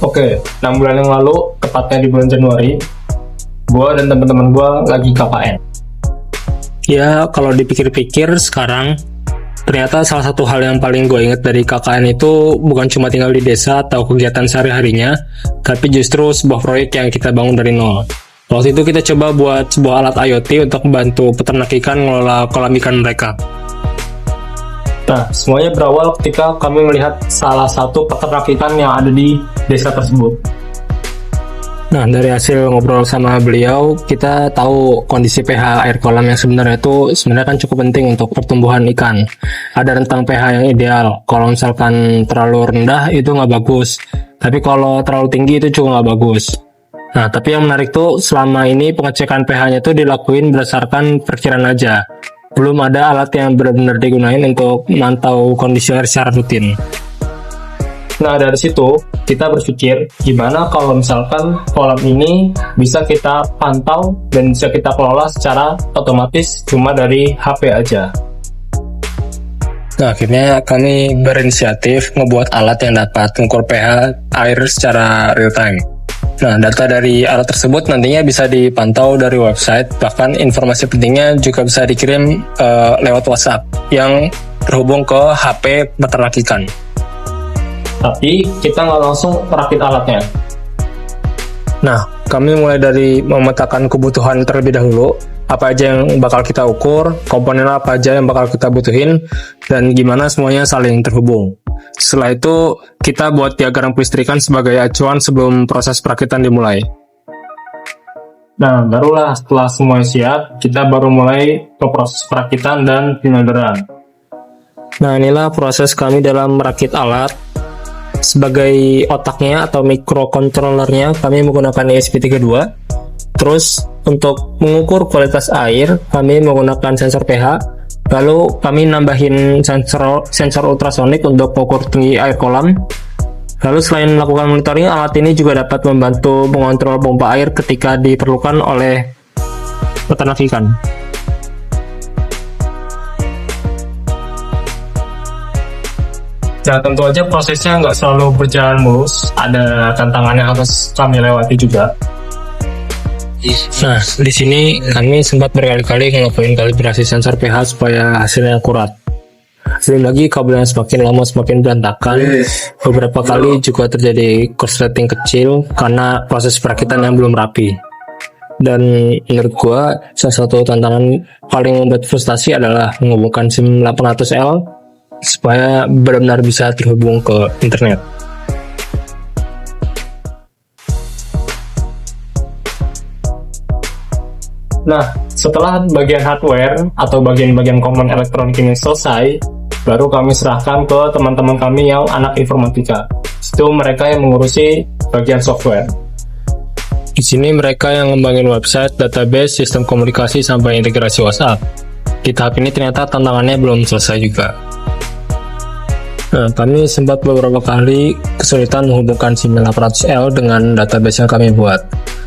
Oke, 6 bulan yang lalu, tepatnya di bulan Januari, gue dan teman-teman gue lagi KKN. Ya, kalau dipikir-pikir sekarang, ternyata salah satu hal yang paling gue ingat dari KKN itu bukan cuma tinggal di desa atau kegiatan sehari-harinya, tapi justru sebuah proyek yang kita bangun dari nol. Waktu itu kita coba buat sebuah alat IoT untuk membantu peternak ikan mengelola kolam ikan mereka. Nah, semuanya berawal ketika kami melihat salah satu peternak ikan yang ada di desa tersebut. Nah, dari hasil ngobrol sama beliau, kita tahu kondisi pH air kolam yang sebenarnya kan cukup penting untuk pertumbuhan ikan. Ada rentang pH yang ideal. Kalau misalkan terlalu rendah itu nggak bagus, tapi kalau terlalu tinggi itu juga nggak bagus. Nah, tapi yang menarik tuh selama ini pengecekan pH-nya tuh dilakuin berdasarkan perkiraan aja. Belum ada alat yang benar-benar digunain untuk memantau kondisi air secara rutin. Nah, dari situ kita berpikir gimana kalau misalkan kolam ini bisa kita pantau dan bisa kita kelola secara otomatis cuma dari HP aja. Nah, akhirnya kami berinisiatif ngebuat alat yang dapat mengukur pH air secara real time. Nah, data dari alat tersebut nantinya bisa dipantau dari website, bahkan informasi pentingnya juga bisa dikirim lewat WhatsApp yang terhubung ke HP peternak ikan. Tapi kita nggak langsung merakit alatnya. Nah, kami mulai dari memetakan kebutuhan terlebih dahulu, apa aja yang bakal kita ukur, komponen apa aja yang bakal kita butuhin, dan gimana semuanya saling terhubung. Setelah itu, kita buat diagram kelistrikan sebagai acuan sebelum proses perakitan dimulai. Nah, barulah setelah semuanya siap, kita baru mulai ke proses perakitan dan penyelenggaraan. Nah, inilah proses kami dalam merakit alat. Sebagai otaknya atau microcontrollernya, kami menggunakan ESP32. Terus, untuk mengukur kualitas air, kami menggunakan sensor pH. Lalu, kami nambahin sensor ultrasonik untuk mengukur tinggi air kolam. Lalu, selain melakukan monitoring, alat ini juga dapat membantu mengontrol pompa air ketika diperlukan oleh peternak ikan. Nah, tentu aja prosesnya nggak selalu berjalan mulus, ada tantangan yang harus kami lewati juga. Nah, di sini kami sempat berkali-kali ngelakuin kalibrasi sensor pH supaya hasilnya akurat. Belum lagi kabel yang semakin lama semakin berantakan. Beberapa kali juga terjadi korsleting kecil karena proses perakitan yang belum rapi. Dan menurut gua, salah satu tantangan paling membuat frustasi adalah menghubungkan SIM 800L supaya benar-benar bisa terhubung ke internet. Nah, setelah bagian hardware atau bagian-bagian komponen elektronik ini selesai, baru kami serahkan ke teman-teman kami yang anak informatika. Itu mereka yang mengurusi bagian software. Di sini mereka yang ngembangin website, database, sistem komunikasi, sampai integrasi WhatsApp. Di tahap ini ternyata tantangannya belum selesai juga. Nah, kami sempat beberapa kali kesulitan menghubungkan SIM 800L dengan database yang kami buat.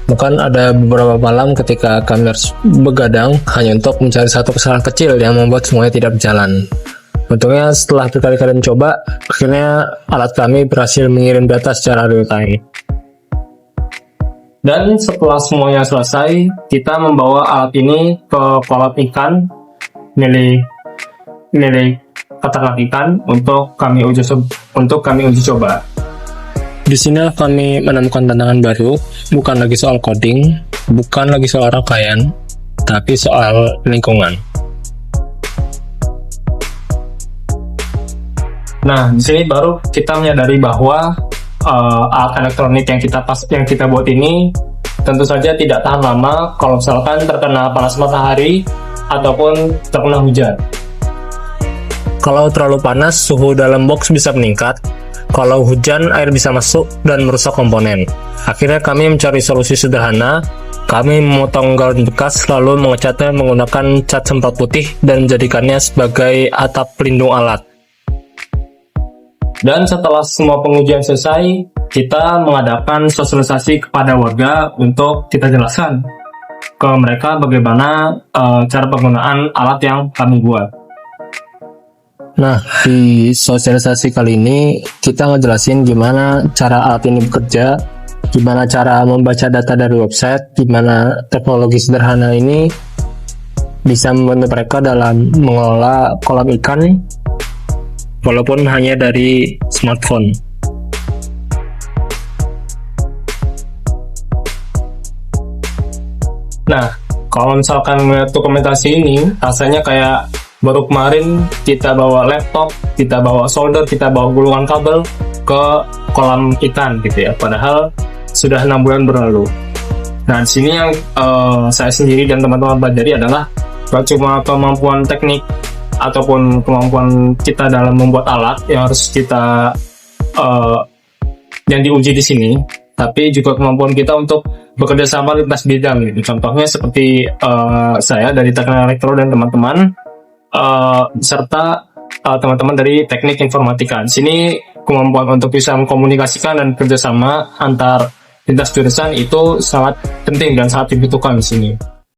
Bahkan ada beberapa malam ketika kami harus begadang hanya untuk mencari satu kesalahan kecil yang membuat semuanya tidak berjalan. Untungnya setelah berkali-kali mencoba, akhirnya alat kami berhasil mengirim data secara real time. Dan setelah semuanya selesai, kita membawa alat ini ke kolam ikan milik peternak ikan untuk kami uji coba. Di sini kami menemukan tantangan baru, bukan lagi soal coding, bukan lagi soal rangkaian, tapi soal lingkungan. Nah, di sini baru kita menyadari bahwa alat elektronik yang kita buat ini tentu saja tidak tahan lama kalau misalkan terkena panas matahari ataupun terkena hujan. Kalau terlalu panas, suhu dalam box bisa meningkat. Kalau hujan, air bisa masuk dan merusak komponen. Akhirnya kami mencari solusi sederhana. Kami memotong galon bekas lalu mengecatnya menggunakan cat semprot putih dan menjadikannya sebagai atap pelindung alat. Dan setelah semua pengujian selesai, kita mengadakan sosialisasi kepada warga untuk kita jelaskan ke mereka bagaimana cara penggunaan alat yang kami buat. Nah, di sosialisasi kali ini kita ngejelasin gimana cara alat ini bekerja, gimana cara membaca data dari website, gimana teknologi sederhana ini bisa membantu mereka dalam mengelola kolam ikan walaupun hanya dari smartphone. Nah, kalau misalkan melihat dokumentasi ini, rasanya kayak baru kemarin kita bawa laptop, kita bawa solder, kita bawa gulungan kabel ke kolam ikan gitu ya. Padahal sudah 6 bulan berlalu. Nah, di sini yang saya sendiri dan teman-teman pelajari adalah gak cuma kemampuan teknik ataupun kemampuan kita dalam membuat alat yang harus kita yang diuji di sini, tapi juga kemampuan kita untuk bekerja sama lintas bidang gitu. Contohnya seperti saya dari teknik elektro dan teman-teman serta teman-teman dari teknik informatika. Di sini kemampuan untuk bisa mengkomunikasikan dan kerjasama antar lintas jurusan itu sangat penting dan sangat dibutuhkan di sini.